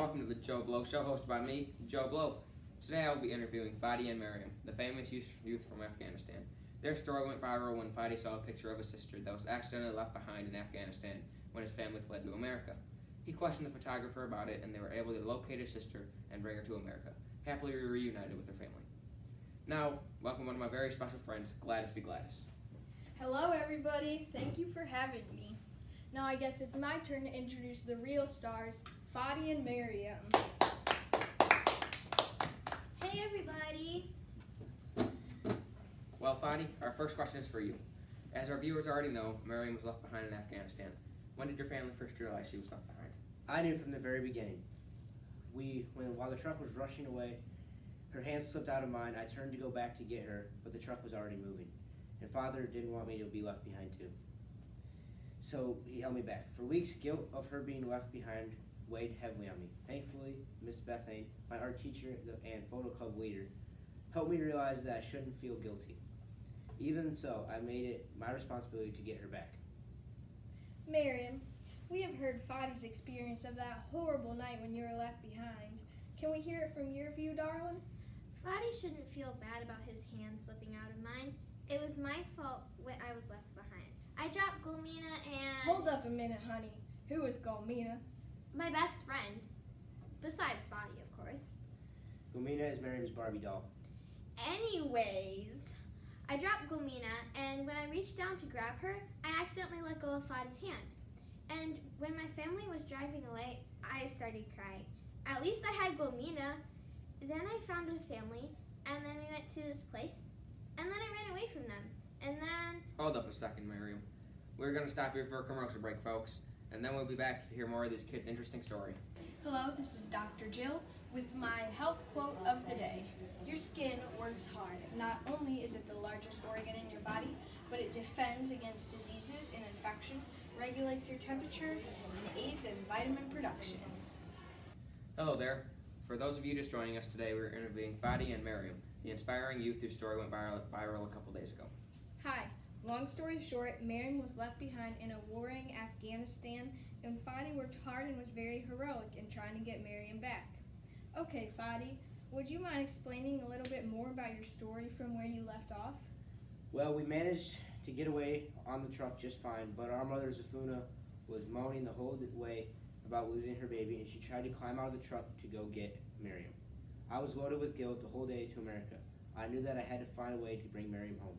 welcome to the Joe Blow Show, hosted by me, Joe Blow. Today I will be interviewing Fadi and Miriam, the famous youth from Afghanistan. Their story went viral when Fadi saw a picture of his sister that was accidentally left behind in Afghanistan when his family fled to America. He questioned the photographer about it, and they were able to locate his sister and bring her to America, happily reunited with her family. Now, welcome one of my very special friends, Gladys B. Gladys. Hello everybody, thank you for having me. Now I guess it's my turn to introduce the real stars, Fadi and Miriam. Hey everybody! Well, Fadi, our first question is for you. As our viewers already know, Miriam was left behind in Afghanistan. When did your family first realize she was left behind? I knew from the very beginning. While the truck was rushing away, her hands slipped out of mine. I turned to go back to get her, but the truck was already moving. And Father didn't want me to be left behind too. So he held me back. For weeks, guilt of her being left behind weighed heavily on me. Thankfully, Miss Bethane, my art teacher and photo club leader, helped me realize that I shouldn't feel guilty. Even so, I made it my responsibility to get her back. Miriam, we have heard Fadi's experience of that horrible night when you were left behind. Can we hear it from your view, darling? Fadi shouldn't feel bad about his hand slipping out of mine. It was my fault when I was left behind. I dropped Gulmina and... Hold up a minute, honey. Who is Gulmina? My best friend. Besides Fadi, of course. Gulmina is Miriam's Barbie doll. Anyways, I dropped Gulmina, and when I reached down to grab her, I accidentally let go of Fadi's hand. And when my family was driving away, I started crying. At least I had Gulmina. Then I found a family, and then we went to this place, and then I ran away from them. And then... Hold up a second, Miriam. We're going to stop here for a commercial break, folks, and then we'll be back to hear more of this kid's interesting story. Hello, this is Dr. Jill with my health quote of the day. Your skin works hard. Not only is it the largest organ in your body, but it defends against diseases and infection, regulates your temperature, and aids in vitamin production. Hello there. For those of you just joining us today, we're interviewing Fadi and Miriam, the inspiring youth whose story went viral a couple days ago. Hi. Long story short, Miriam was left behind in a warring Afghanistan, and Fadi worked hard and was very heroic in trying to get Miriam back. Okay, Fadi, would you mind explaining a little bit more about your story from where you left off? Well, we managed to get away on the truck just fine, but our mother, Zafuna, was moaning the whole way about losing her baby, and she tried to climb out of the truck to go get Miriam. I was loaded with guilt the whole day to America. I knew that I had to find a way to bring Miriam home.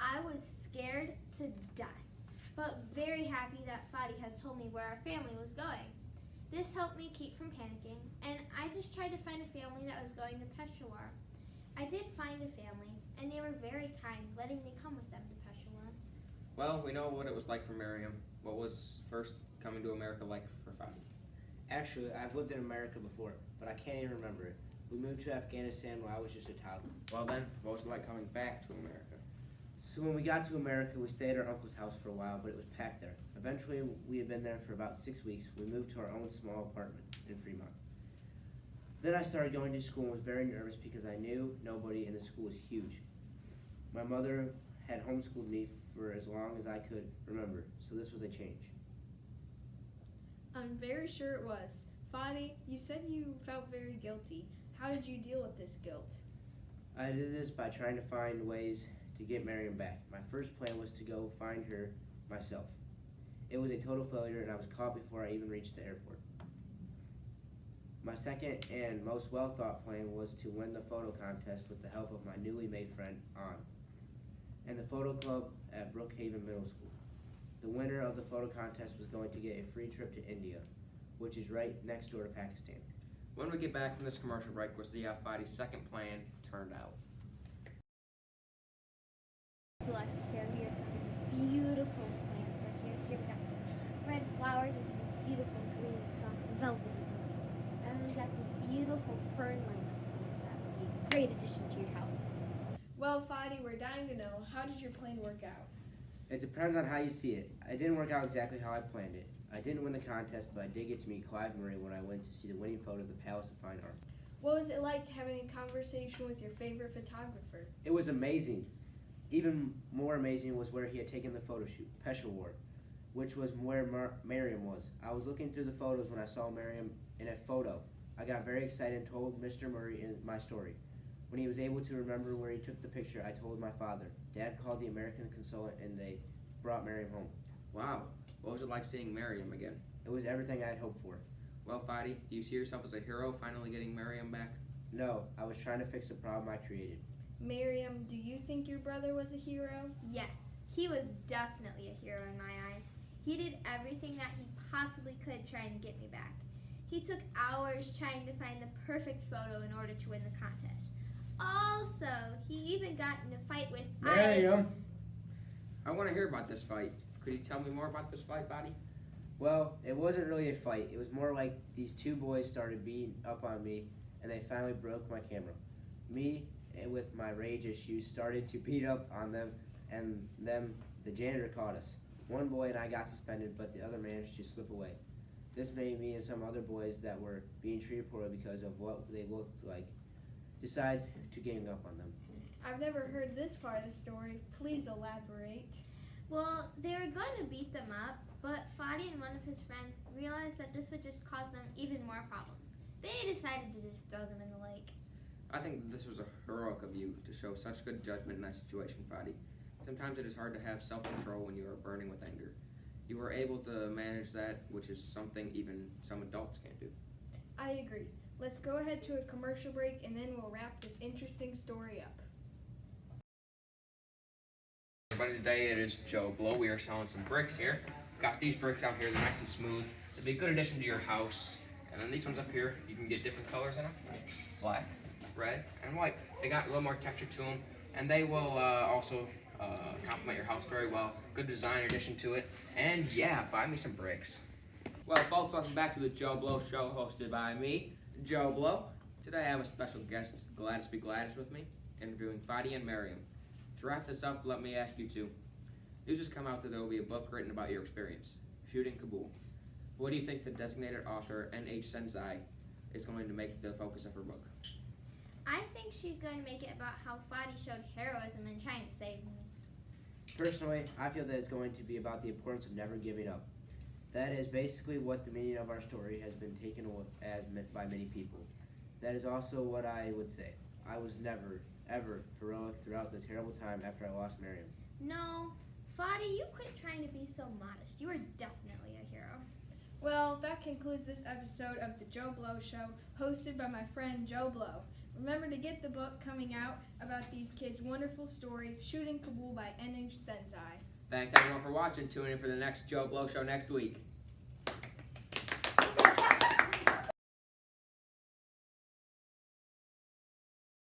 I was scared to death, but very happy that Fadi had told me where our family was going. This helped me keep from panicking, and I just tried to find a family that was going to Peshawar. I did find a family, and they were very kind, letting me come with them to Peshawar. Well, we know what it was like for Miriam. What was first coming to America like for Fadi? Actually, I've lived in America before, but I can't even remember it. We moved to Afghanistan when I was just a toddler. Well then, what was it like coming back to America? So when we got to America, we stayed at our uncle's house for a while, but it was packed there. Eventually, we had been there for about 6 weeks. We moved to our own small apartment in Fremont. Then I started going to school and was very nervous because I knew nobody and the school was huge. My mother had homeschooled me for as long as I could remember, so this was a change. I'm very sure it was. Fadi, you said you felt very guilty. How did you deal with this guilt? I did this by trying to find ways to get Miriam back. My first plan was to go find her myself. It was a total failure, and I was caught before I even reached the airport. My second and most well-thought plan was to win the photo contest with the help of my newly made friend, An, and the photo club at Brookhaven Middle School. The winner of the photo contest was going to get a free trip to India, which is right next door to Pakistan. When we get back from this commercial break, we'll see how Fadi's second plan turned out. Alexa, here we have some beautiful plants right here. Here we got some red flowers with these beautiful green soft velvety ones. And then we got this beautiful fern line that would be a great addition to your house. Well, Fadi, we're dying to know, how did your plan work out? It depends on how you see it. It didn't work out exactly how I planned it. I didn't win the contest, but I did get to meet Clive Murray when I went to see the winning photo of the Palace of Fine Art. What was it like having a conversation with your favorite photographer? It was amazing. Even more amazing was where he had taken the photo shoot, Peshawar, which was where Miriam was. I was looking through the photos when I saw Miriam in a photo. got very excited and told Mr. Murray my story. When he was able to remember where he took the picture, I told my father. Dad called the American consulate and they brought Miriam home. Wow. What was it like seeing Miriam again? It was everything I had hoped for. Well, Fadi, do you see yourself as a hero finally getting Miriam back? No, I was trying to fix a problem I created. Miriam, do you think your brother was a hero? Yes, he was definitely a hero in my eyes. He did everything that he possibly could trying to get me back. He took hours trying to find the perfect photo in order to win the contest. Also, he even got in a fight with Miriam! I want to hear about this fight. Could you tell me more about this fight, Fadi? Well, it wasn't really a fight. It was more like these two boys started beating up on me and they finally broke my camera. Me, with my rage issues, started to beat up on them, and the janitor caught us. One boy and I got suspended, but the other managed to slip away. This made me and some other boys that were being treated poorly because of what they looked like decide to gang up on them. I've never heard this part of the story. Please elaborate. Well, they were going to beat them up, but Fadi and one of his friends realized that this would just cause them even more problems. They decided to just throw them in the lake. I think this was a heroic of you to show such good judgment in that situation, Fadi. Sometimes it is hard to have self-control when you are burning with anger. You were able to manage that, which is something even some adults can't do. I agree. Let's go ahead to a commercial break and then we'll wrap this interesting story up. Everybody, today it is Joe Blow. We are selling some bricks here. Got these bricks out here, they're nice and smooth. They'd be a good addition to your house. And then these ones up here, you can get different colors in them. Black, red, and white. They got a little more texture to them, and they will also complement your house very well. Good design addition to it. And yeah, buy me some bricks. Well, folks, welcome back to the Joe Blow Show, hosted by me, Joe Blow. Today I have a special guest, Gladys Be Gladys, with me, interviewing Fadi and Miriam. To wrap this up, let me ask you two. News has come out that there will be a book written about your experience, shooting Kabul. What do you think the designated author, N.H. Senzai, is going to make the focus of her book? I think she's going to make it about how Fadi showed heroism in trying to save me. Personally, I feel that it's going to be about the importance of never giving up. That is basically what the meaning of our story has been taken as by many people. That is also what I would say. I was never, ever heroic throughout the terrible time after I lost Miriam. No, Fadi, you quit trying to be so modest. You are definitely a hero. Well, that concludes this episode of the Joe Blow Show, hosted by my friend Joe Blow. Remember to get the book coming out about these kids' wonderful story, Shooting Kabul by N.H. Senzai. Thanks everyone for watching. Tune in for the next Joe Blow Show next week.